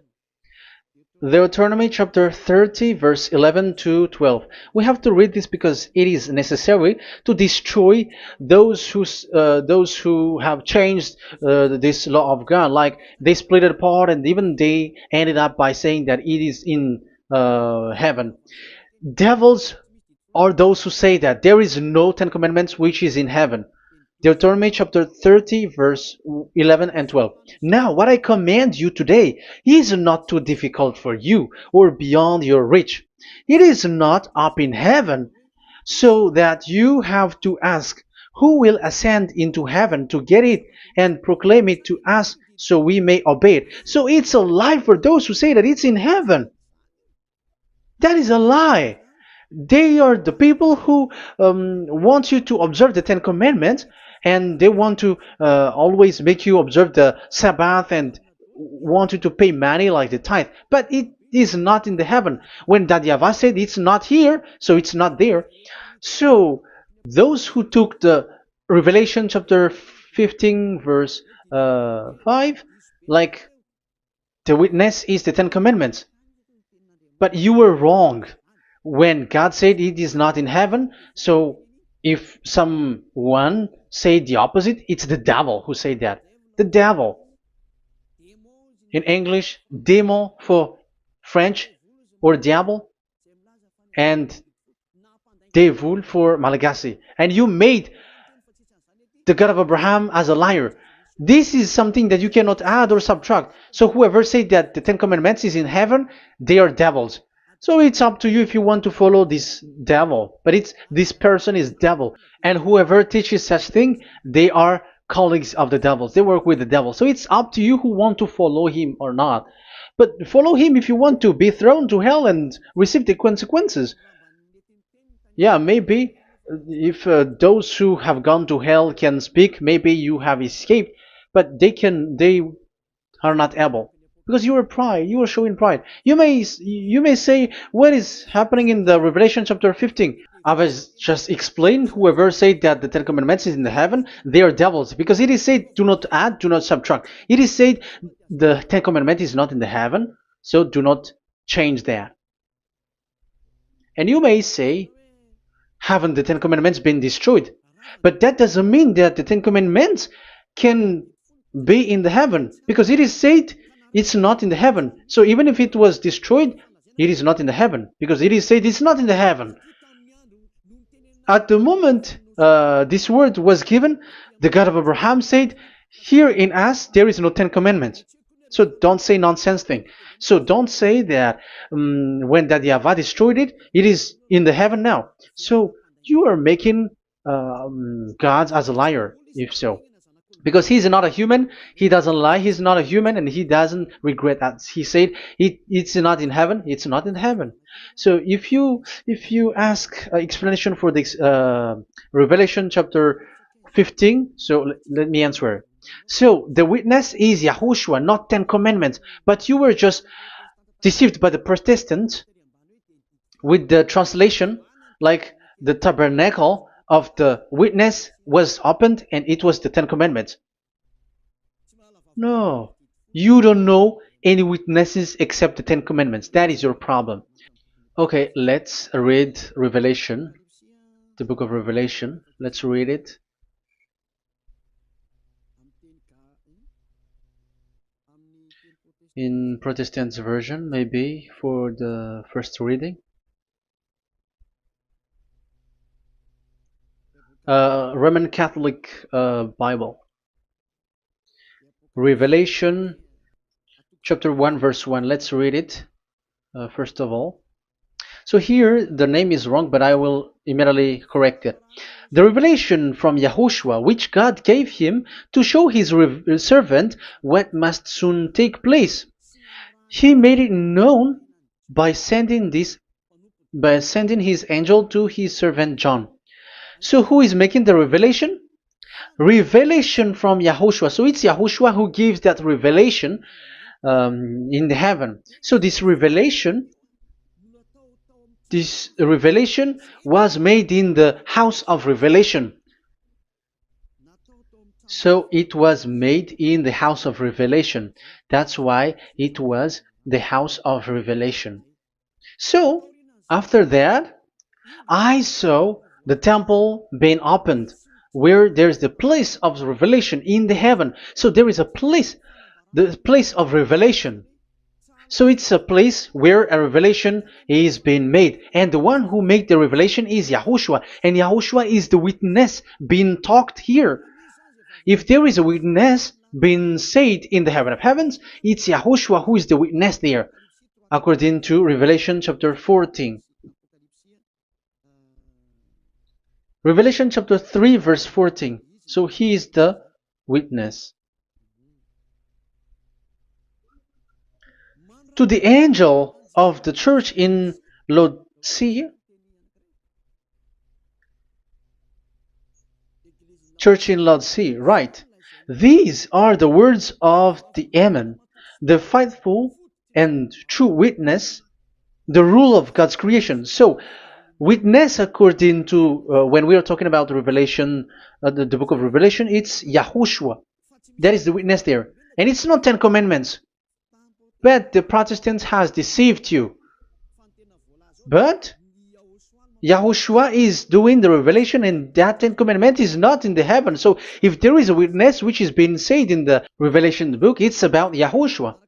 Deuteronomy chapter 30 verse 11 to 12. We have to read this because it is necessary to destroy those who have changed this law of God. Like they split it apart and even they ended up by saying that it is in heaven. Devils are those who say that there is no Ten Commandments which is in heaven. Deuteronomy chapter 30, verse 11 and 12. Now, what I command you today is not too difficult for you or beyond your reach. It is not up in heaven, so that you have to ask, who will ascend into heaven to get it and proclaim it to us so we may obey it? So it's a lie for those who say that it's in heaven. That is a lie. They are the people who want you to observe the Ten Commandments, and they want to always make you observe the Sabbath and want you to pay money like the tithe. But it is not in the heaven. When that YAHVAH said it's not here, so it's not there. So those who took the Revelation chapter 15 verse 5, like the witness is the Ten Commandments. But you were wrong when God said it is not in heaven. So if someone say the opposite, it's the devil who said that. The devil. In English, démon for French, or diable, and devil for Malagasy. And you made the God of Abraham as a liar. This is something that you cannot add or subtract. So whoever said that the Ten Commandments is in heaven, they are devils. So it's up to you if you want to follow this devil. But it's this person is devil. And whoever teaches such thing, they are colleagues of the devils. They work with the devil. So it's up to you who want to follow him or not. But follow him if you want to be thrown to hell and receive the consequences. Yeah, maybe if those who have gone to hell can speak, maybe you have escaped, but they are not able because you are pride. You are showing pride. You may say what is happening in the Revelation chapter 15. I was just explained. Whoever said that the Ten Commandments is in the heaven, they are devils because it is said, "Do not add, do not subtract." It is said the Ten Commandment is not in the heaven, so do not change that. And you may say, haven't the Ten Commandments been destroyed? But that doesn't mean that the Ten Commandments can be in the heaven, because it is said it's not in the heaven. So even if it was destroyed, it is not in the heaven, because it is said it's not in the heaven. At the moment this word was given, the God of Abraham said, here in us there is no Ten Commandments. So don't say nonsense thing. So don't say that when that YAHVAH destroyed it, it is in the heaven now. So you are making God as a liar, if so. Because he's not a human, he doesn't lie, he's not a human, and he doesn't regret that. He said it's not in heaven, it's not in heaven. So if you ask explanation for this Revelation chapter 15, so let me answer. So the witness is YAHOSHUAH, not Ten Commandments. But you were just deceived by the Protestants with the translation, like the tabernacle of the witness was opened and it was the Ten Commandments. No, you don't know any witnesses except the Ten Commandments. That is your problem. Okay, let's read Revelation, the book of Revelation. Let's read it. In Protestant version, maybe for the first reading. Roman Catholic Bible. Revelation chapter 1 verse 1. Let's read it first of all. So here the name is wrong, but I will immediately correct it. The revelation from YAHOSHUAH, which God gave him to show his servant what must soon take place. He made it known by sending his angel to his servant John. So who is making the revelation? Revelation from YAHOSHUAH. So it's YAHOSHUAH who gives that revelation in the heaven. So this revelation was made in the house of revelation. So it was made in the house of revelation. That's why it was the house of revelation. So, after that, I saw the temple being opened, where there's the place of revelation in the heaven. So there is a place, the place of revelation. So it's a place where a revelation is being made. And the one who made the revelation is YAHOSHUAH. And YAHOSHUAH is the witness being talked here. If there is a witness being said in the heaven of heavens, it's YAHOSHUAH who is the witness there, according to Revelation chapter 14. Revelation chapter 3 verse 14. So he is the witness. To the angel of the church in Laodicea, church in Laodicea, right. These are the words of the Amen, the faithful and true witness, the rule of God's creation. So, witness according to, when we are talking about Revelation, the book of Revelation, it's YAHOSHUAH. That is the witness there. And it's not 10 Commandments. But the Protestants has deceived you. But YAHOSHUAH is doing the revelation, and that 10 Commandment is not in the heaven. So if there is a witness which is being said in the Revelation book, it's about YAHOSHUAH.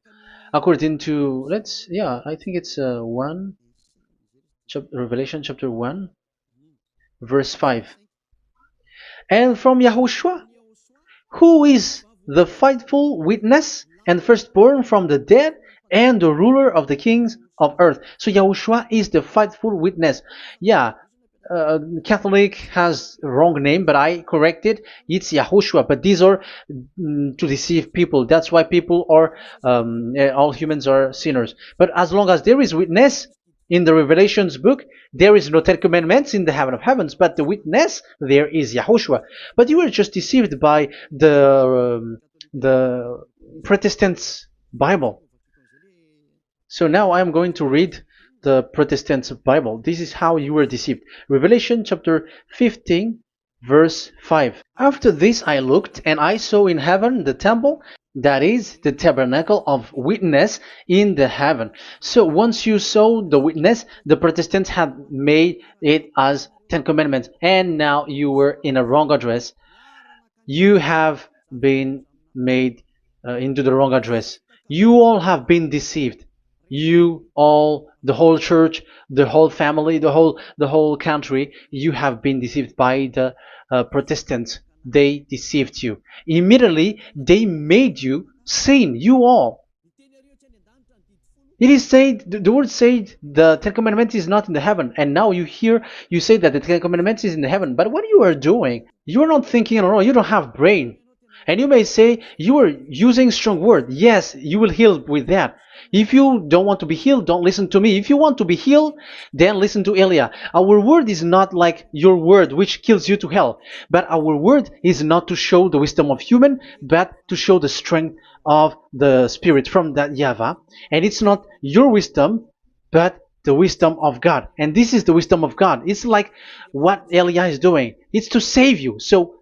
According to, I think it's Revelation chapter 1, verse 5. And from YAHOSHUAH, who is the faithful witness and firstborn from the dead and the ruler of the kings of earth. So YAHOSHUAH is the faithful witness. Yeah, Catholic has a wrong name, but I corrected. It's YAHOSHUAH. But these are to deceive people. That's why people are, all humans are sinners. But as long as there is witness in the Revelations book, there is no 10 Commandments in the heaven of heavens, but the witness there is YAHOSHUAH. But you were just deceived by the Protestants' Bible. So now I am going to read the Protestants' Bible. This is how you were deceived. Revelation chapter 15, verse 5. After this I looked, and I saw in heaven the temple, that is the tabernacle of witness in the heaven. So once you saw the witness, the Protestants had made it as 10 Commandments, and now you were in a wrong address. You have been made into the wrong address. You all have been deceived. You all, the whole church, the whole family, the whole country, you have been deceived by the Protestants. They deceived you. Immediately, they made you sin, you all. It is said, the word said, the 10 Commandments is not in the heaven. And now you hear, you say that the 10 Commandments is in the heaven. But what you are doing, you are not thinking at all. You don't have brain. And you may say, you are using strong word. Yes, you will heal with that. If you don't want to be healed, don't listen to me. If you want to be healed, then listen to Elia. Our word is not like your word, which kills you to hell. But our word is not to show the wisdom of human, but to show the strength of the Spirit from that YAHVAH. And it's not your wisdom, but the wisdom of God. And this is the wisdom of God. It's like what Elia is doing. It's to save you. So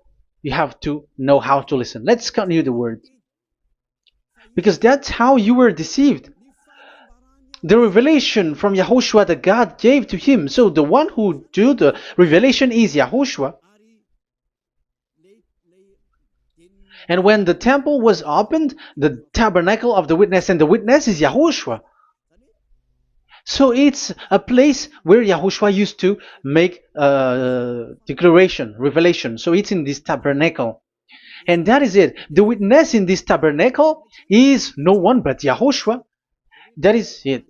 you have to know how to listen. Let's continue the word. Because that's how you were deceived. The revelation from YAHOSHUAH that God gave to him. So the one who do the revelation is YAHOSHUAH. And when the temple was opened, the tabernacle of the witness, and the witness is YAHOSHUAH. So it's a place where YAHOSHUAH used to make declaration, revelation. So it's in this tabernacle. And that is it. The witness in this tabernacle is no one but YAHOSHUAH. That is it.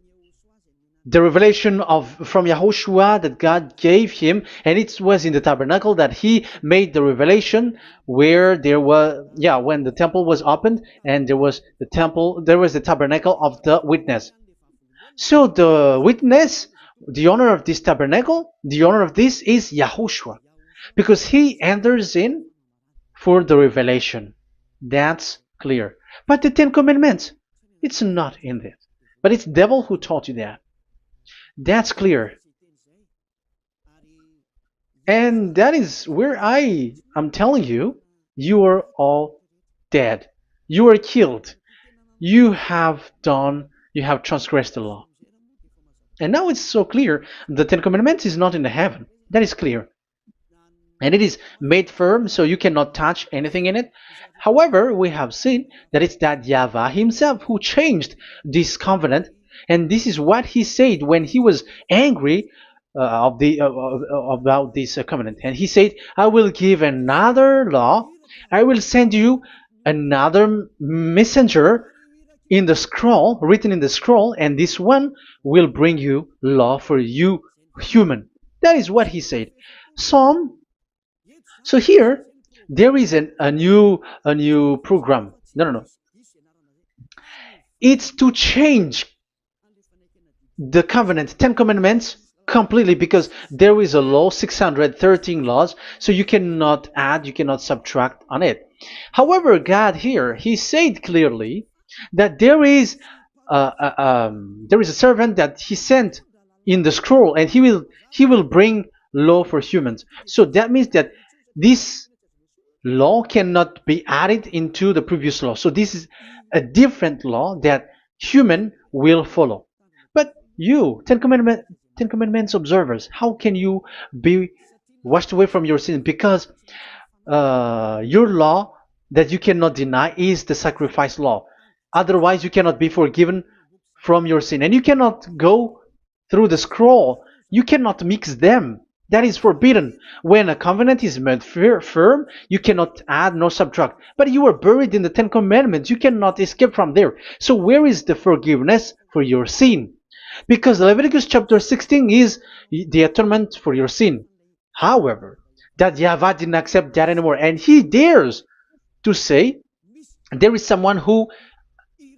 The revelation from YAHOSHUAH that God gave him, and it was in the tabernacle that he made the revelation, where there was, when the temple was opened, and there was the tabernacle of the witness. So the witness, the owner of this tabernacle, the owner of this is YAHOSHUAH, because he enters in for the revelation. That's clear. But the 10 Commandments, it's not in it. But it's the devil who taught you that. That's clear. And that is where I am telling you, you are all dead. You are killed. You have you have transgressed the law. And now it's so clear. The Ten Commandments is not in the heaven. That is clear. And it is made firm, so you cannot touch anything in it. However, we have seen that it's that YAHVAH himself who changed this covenant, and this is what he said when he was angry about this covenant. And he said, "I will give another law. I will send you another messenger in the scroll, written in the scroll, and this one will bring you law for you, human." That is what he said. Psalm so here there is a new program. No. It's to change the covenant, Ten Commandments completely, because there is a law, 613 laws, so you cannot add, you cannot subtract on it. However, God here, he said clearly that there is a servant that he sent in the scroll, and he will bring law for humans. So that means that this law cannot be added into the previous law. So this is a different law that human will follow. But you, Ten Commandments observers, how can you be washed away from your sin? Because your law that you cannot deny is the sacrifice law. Otherwise, you cannot be forgiven from your sin. And you cannot go through the scroll. You cannot mix them. That is forbidden. When a covenant is made firm, you cannot add nor subtract. But you are buried in the Ten Commandments. You cannot escape from there. So where is the forgiveness for your sin? Because Leviticus chapter 16 is the atonement for your sin. However, that YAHVAH didn't accept that anymore. And he dares to say there is someone who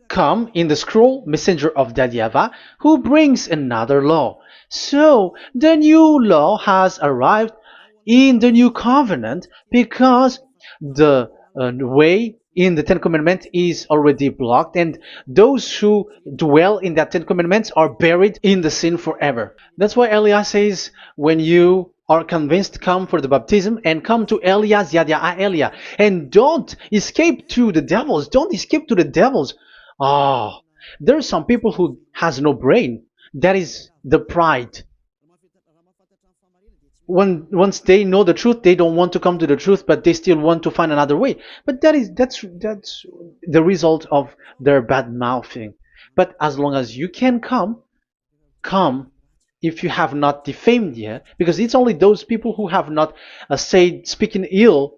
come in the scroll, messenger of that YAHVAH, who brings another law. So the new law has arrived in the new covenant because the way in the Ten Commandments is already blocked, and those who dwell in that Ten Commandments are buried in the sin forever. That's why Elias says, when you are convinced, come for the baptism and come to Elias, Elia, and don't escape to the devils. Don't escape to the devils. Ah, there are some people who has no brain. That is the pride. Once they know the truth, they don't want to come to the truth, but they still want to find another way. But that's the result of their bad mouthing. But as long as you can come if you have not defamed yet, because it's only those people who have not said speaking ill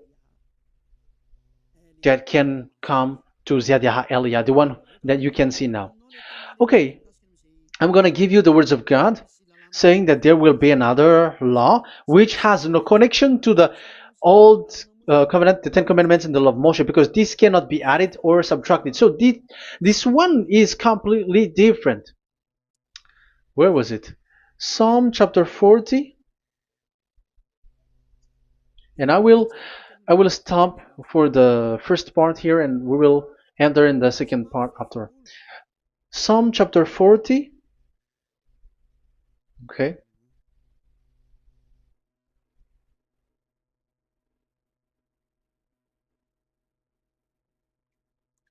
that can come to Ziadia Elia, the one that you can see now. Okay, I'm going to give you the words of God saying that there will be another law which has no connection to the old covenant, the Ten Commandments and the law of Moshe, because this cannot be added or subtracted. So this one is completely different. Where was it? Psalm chapter 40. And I will stop for the first part here, and we will enter in the second part after. Psalm chapter 40. Okay.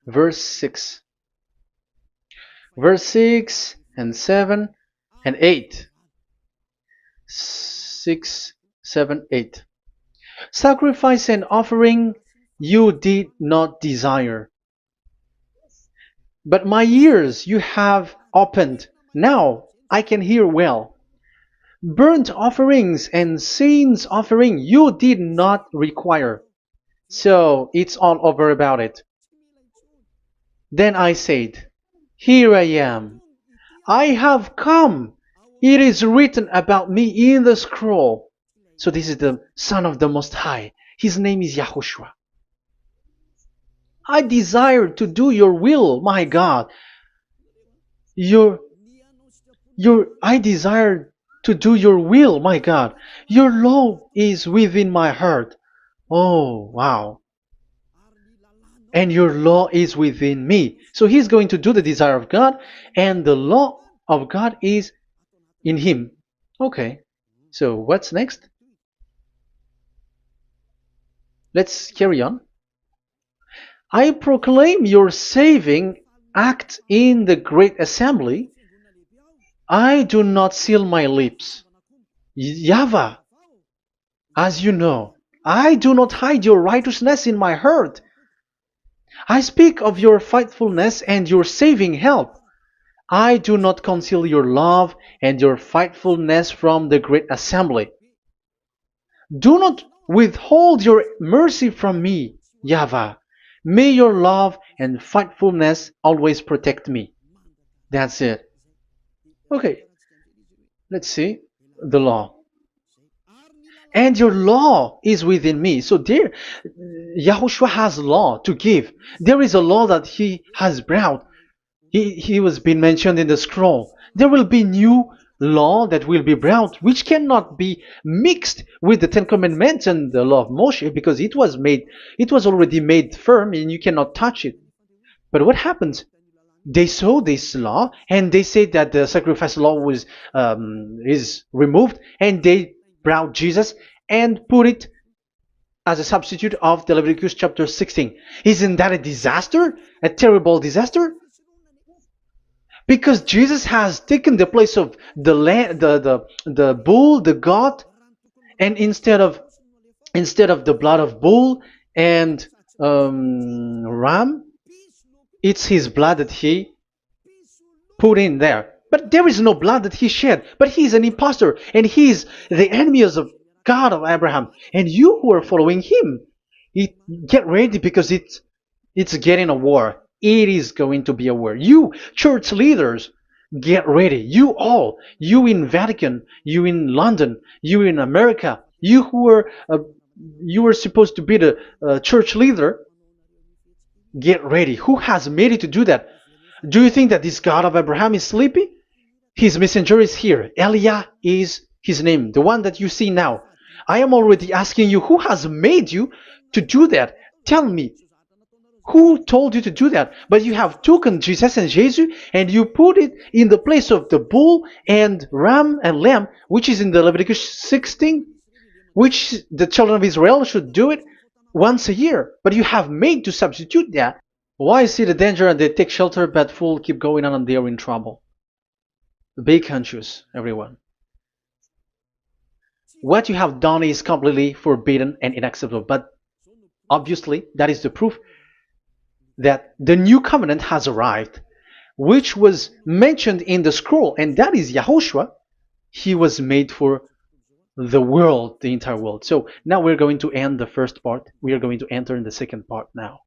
Verse 6. Verse 6 and 7 and 8. 6, 7, 8. Sacrifice and offering you did not desire, but my ears you have opened. Now I can hear well. Burnt offerings and sins offering you did not require. So it's all over about it. Then I said, here I am. I have come. It is written about me in the scroll. So this is the Son of the Most High. His name is YAHOSHUAH. I desire to do your will, my God. I desire to do your will, my God. Your law is within my heart. Oh, wow. And your law is within me. So he's going to do the desire of God, and the law of God is in him. Okay. So what's next? Let's carry on. I proclaim your saving act in the great assembly, I do not seal my lips. YAHVAH, as you know, I do not hide your righteousness in my heart. I speak of your faithfulness and your saving help. I do not conceal your love and your faithfulness from the great assembly. Do not withhold your mercy from me, YAHVAH. May your love and faithfulness always protect me. That's it. Okay, let's see the law. And your law is within me. So there, Yahushua has law to give. There is a law that he has brought. He was being mentioned in the scroll. There will be new law that will be brought, which cannot be mixed with the Ten Commandments and the law of Moshe, because it was already made firm, and you cannot touch it. But what happens? They saw this law, and they said that the sacrifice law was is removed, and they brought Jesus and put it as a substitute of the Leviticus chapter 16. Isn't that a disaster? A terrible disaster? Because Jesus has taken the place of the the bull, the goat, and instead of the blood of bull and ram, it's his blood that he put in there. But there is no blood that he shed. But he's an impostor, and he's the enemy of God of Abraham. And you who are following him, get ready, because it's getting a war. It is going to be a war. You church leaders, get ready. You all, you in Vatican, you in London, you in America, you are supposed to be the church leader. Get ready. Who has made it to do that? Do you think that this God of Abraham is sleepy? His messenger is here. Eliah is his name, the one that you see now. I am already asking you, who has made you to do that? Tell me, who told you to do that? But you have taken Jesus and Jesus, and you put it in the place of the bull and ram and lamb, which is in the Leviticus 16, which the children of Israel should do it once a year. But you have made to substitute that. Why see the danger and they take shelter, but fool keep going on and they are in trouble? Be conscious, everyone. What you have done is completely forbidden and unacceptable. But obviously, that is the proof that the new covenant has arrived, which was mentioned in the scroll, and that is Yahushua. He was made for the world, the entire world. So now we're going to end the first part. We are going to enter in the second part now.